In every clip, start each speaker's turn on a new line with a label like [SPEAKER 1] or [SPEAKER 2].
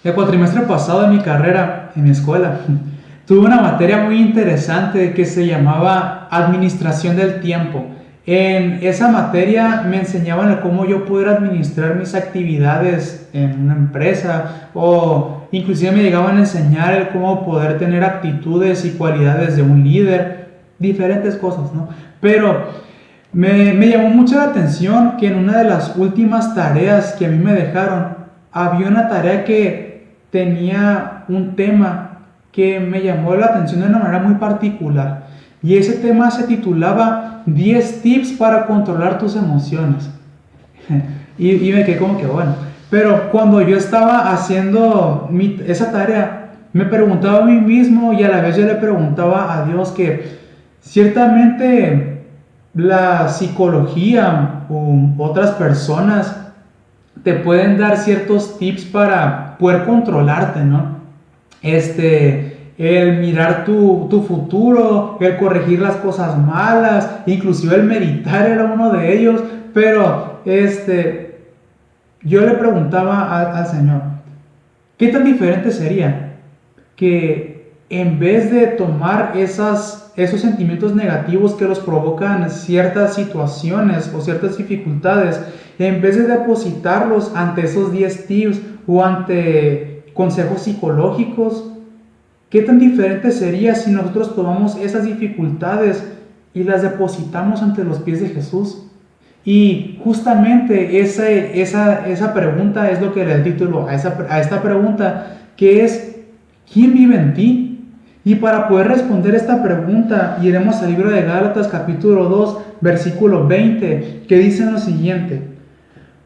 [SPEAKER 1] El cuatrimestre pasado en mi carrera, en mi escuela, tuve una materia muy interesante que se llamaba Administración del Tiempo. En esa materia me enseñaban a cómo yo poder administrar mis actividades en una empresa, o inclusive me llegaban a enseñar el cómo poder tener actitudes y cualidades de un líder, diferentes cosas, ¿no? Pero me llamó mucho la atención que en una de las últimas tareas que a mí me dejaron, había una tarea que tenía un tema que me llamó la atención de una manera muy particular. Y ese tema se titulaba 10 tips para controlar tus emociones. Y me quedé como que bueno. Pero cuando yo estaba haciendo esa tarea, me preguntaba a mí mismo y a la vez yo le preguntaba a Dios que ciertamente la psicología u otras personas te pueden dar ciertos tips para poder controlarte, ¿no? El mirar tu futuro, el corregir las cosas malas, inclusive el meditar era uno de ellos, pero yo le preguntaba al Señor, ¿qué tan diferente sería que en vez de tomar esos sentimientos negativos que los provocan ciertas situaciones o ciertas dificultades, en vez de depositarlos ante esos 10 tips o ante consejos psicológicos, qué tan diferente sería si nosotros tomamos esas dificultades y las depositamos ante los pies de Jesús? Y justamente esa pregunta es lo que le da el título a esta pregunta, que es, ¿quién vive en ti? Y para poder responder esta pregunta, iremos al libro de Gálatas capítulo 2, versículo 20, que dice lo siguiente: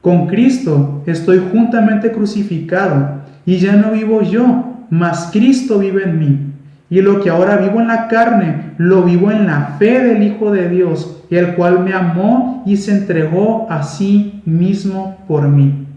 [SPEAKER 1] con Cristo estoy juntamente crucificado, y ya no vivo yo, mas Cristo vive en mí. Y lo que ahora vivo en la carne, lo vivo en la fe del Hijo de Dios, el cual me amó y se entregó a sí mismo por mí.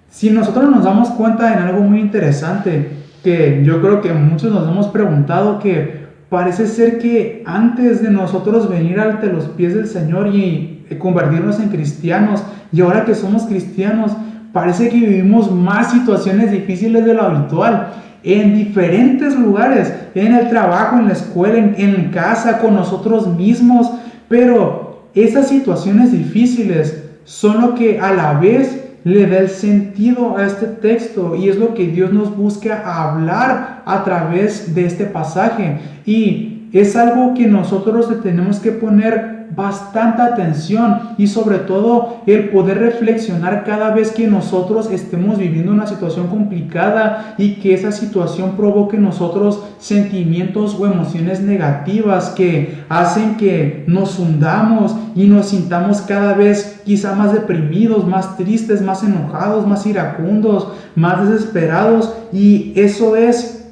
[SPEAKER 1] Si nosotros nos damos cuenta en algo muy interesante, que yo creo que muchos nos hemos preguntado, que parece ser que antes de nosotros venir ante los pies del Señor y convertirnos en cristianos, y ahora que somos cristianos, parece que vivimos más situaciones difíciles de lo habitual, en diferentes lugares, en el trabajo, en la escuela, en casa, con nosotros mismos, pero esas situaciones difíciles son lo que a la vez le da el sentido a este texto, y es lo que Dios nos busca hablar a través de este pasaje, y es algo que nosotros le tenemos que poner bastante atención, y sobre todo el poder reflexionar cada vez que nosotros estemos viviendo una situación complicada y que esa situación provoque en nosotros sentimientos o emociones negativas que hacen que nos hundamos y nos sintamos cada vez quizá más deprimidos, más tristes, más enojados, más iracundos, más desesperados, y eso es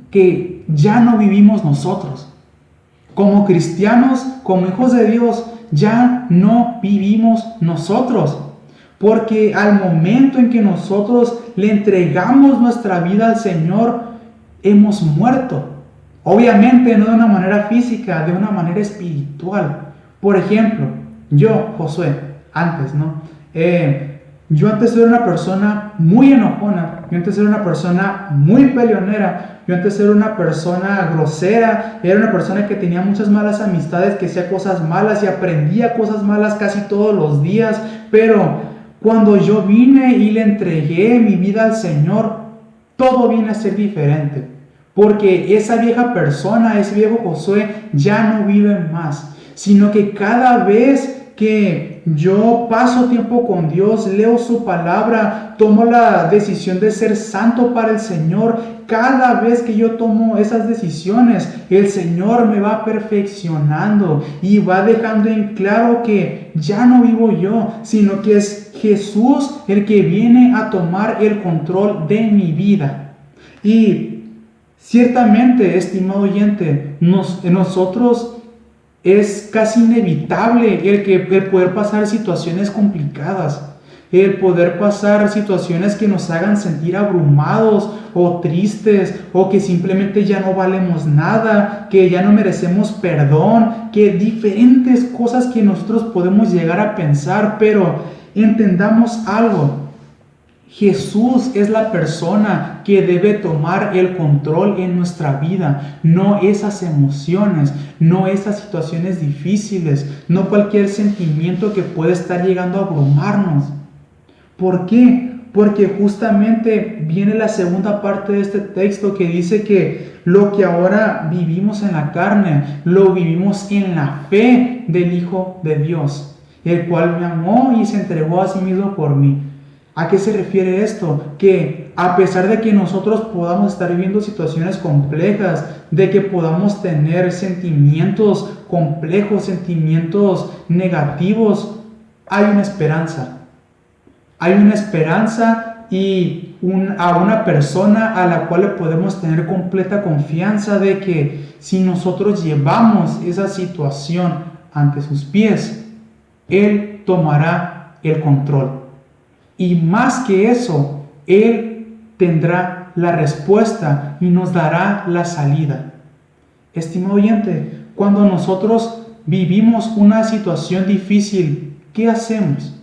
[SPEAKER 1] que ya no vivimos nosotros. Como cristianos, como hijos de Dios, ya no vivimos nosotros. Porque al momento en que nosotros le entregamos nuestra vida al Señor, hemos muerto. Obviamente no de una manera física, de una manera espiritual. Por ejemplo, yo, Josué, antes, ¿no? Yo antes era una persona muy enojona, yo antes era una persona muy peleonera, yo antes era una persona grosera, era una persona que tenía muchas malas amistades, que hacía cosas malas y aprendía cosas malas casi todos los días, pero cuando yo vine y le entregué mi vida al Señor, todo viene a ser diferente, porque esa vieja persona, ese viejo Josué ya no vive más, sino que cada vez que yo paso tiempo con Dios, leo su palabra, tomo la decisión de ser santo para el Señor, cada vez que yo tomo esas decisiones, el Señor me va perfeccionando y va dejando en claro que ya no vivo yo, sino que es Jesús el que viene a tomar el control de mi vida. Y ciertamente, estimado oyente, nosotros es casi inevitable el poder pasar situaciones complicadas, el poder pasar situaciones que nos hagan sentir abrumados o tristes, o que simplemente ya no valemos nada, que ya no merecemos perdón, que diferentes cosas que nosotros podemos llegar a pensar. Pero entendamos algo: Jesús es la persona que debe tomar el control en nuestra vida, no esas emociones, no esas situaciones difíciles, no cualquier sentimiento que puede estar llegando a abrumarnos. ¿Por qué? Porque justamente viene la segunda parte de este texto que dice que lo que ahora vivimos en la carne, lo vivimos en la fe del Hijo de Dios, el cual me amó y se entregó a sí mismo por mí. ¿A qué se refiere esto? Que a pesar de que nosotros podamos estar viviendo situaciones complejas, de que podamos tener sentimientos complejos, sentimientos negativos, hay una esperanza. Hay una esperanza y a una persona a la cual le podemos tener completa confianza de que si nosotros llevamos esa situación ante sus pies, Él tomará el control. Y más que eso, Él tendrá la respuesta y nos dará la salida. Estimado oyente, cuando nosotros vivimos una situación difícil, ¿qué hacemos?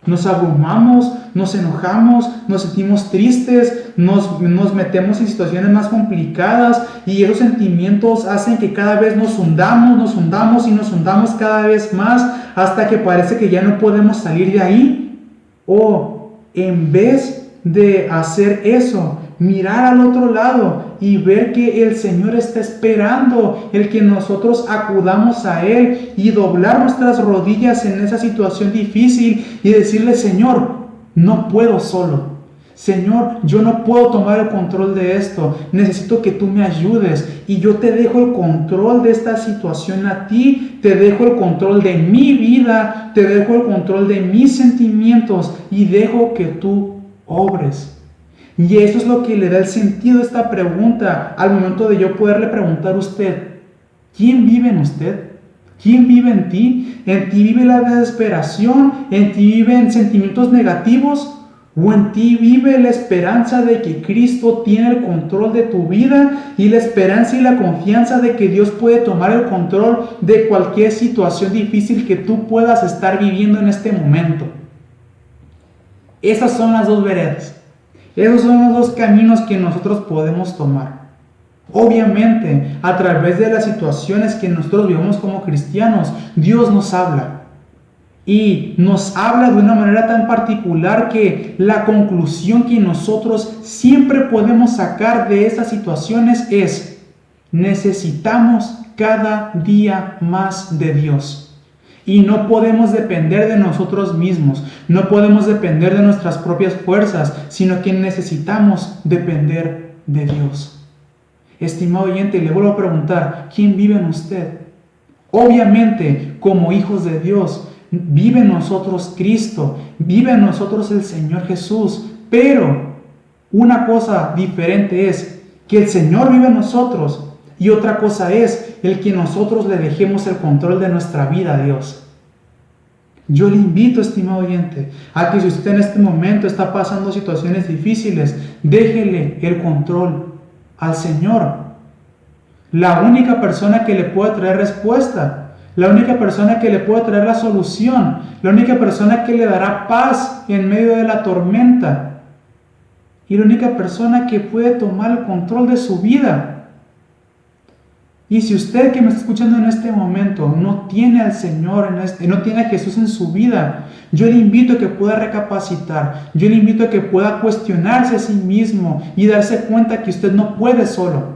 [SPEAKER 1] Nos abrumamos, nos enojamos, nos sentimos tristes, nos metemos en situaciones más complicadas y esos sentimientos hacen que cada vez nos hundamos y nos hundamos cada vez más hasta que parece que ya no podemos salir de ahí. O en vez de hacer eso, mirar al otro lado y ver que el Señor está esperando el que nosotros acudamos a Él y doblar nuestras rodillas en esa situación difícil y decirle: Señor, no puedo solo. Señor, yo no puedo tomar el control de esto. Necesito que tú me ayudes y yo te dejo el control de esta situación a ti. Te dejo el control de mi vida, te dejo el control de mis sentimientos y dejo que tú obres. Y eso es lo que le da el sentido a esta pregunta al momento de yo poderle preguntar a usted: ¿quién vive en usted? ¿Quién vive en ti? ¿En ti vive la desesperación? ¿En ti viven sentimientos negativos? ¿O en ti vive la esperanza de que Cristo tiene el control de tu vida y la esperanza y la confianza de que Dios puede tomar el control de cualquier situación difícil que tú puedas estar viviendo en este momento? Esas son las dos veredas. Esos son los dos caminos que nosotros podemos tomar. Obviamente, a través de las situaciones que nosotros vivimos como cristianos, Dios nos habla. Y nos habla de una manera tan particular que la conclusión que nosotros siempre podemos sacar de estas situaciones es: necesitamos cada día más de Dios. Y no podemos depender de nosotros mismos, no podemos depender de nuestras propias fuerzas, sino que necesitamos depender de Dios. Estimado oyente, le vuelvo a preguntar: ¿quién vive en usted? Obviamente, como hijos de Dios, vive en nosotros Cristo, vive en nosotros el Señor Jesús, pero una cosa diferente es que el Señor vive en nosotros y otra cosa es el que nosotros le dejemos el control de nuestra vida a Dios. Yo le invito, estimado oyente, a que si usted en este momento está pasando situaciones difíciles, déjele el control al Señor. La única persona que le puede traer respuesta, la única persona que le puede traer la solución, la única persona que le dará paz en medio de la tormenta y la única persona que puede tomar el control de su vida. Y si usted que me está escuchando en este momento no tiene al Señor, no tiene a Jesús en su vida, yo le invito a que pueda recapacitar, yo le invito a que pueda cuestionarse a sí mismo y darse cuenta que usted no puede solo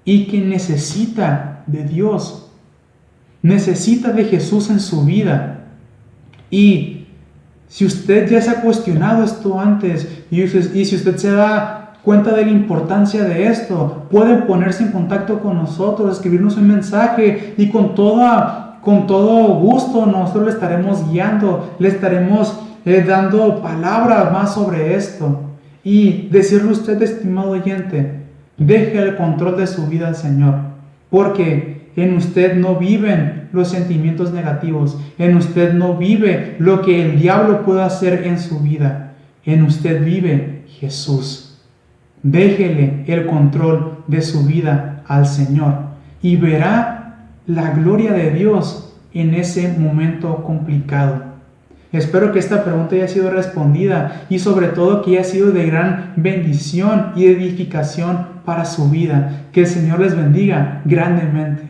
[SPEAKER 1] y que necesita de Dios. Necesita de Jesús en su vida. Y si usted ya se ha cuestionado esto antes y si usted se da cuenta de la importancia de esto, puede ponerse en contacto con nosotros, escribirnos un mensaje y con todo gusto nosotros le estaremos guiando, le estaremos dando palabras más sobre esto. Y decirle a usted, estimado oyente, deje el control de su vida al Señor, porque en usted no viven los sentimientos negativos. En usted no vive lo que el diablo puede hacer en su vida. En usted vive Jesús. Déjele el control de su vida al Señor y verá la gloria de Dios en ese momento complicado. Espero que esta pregunta haya sido respondida y sobre todo que haya sido de gran bendición y edificación para su vida. Que el Señor les bendiga grandemente.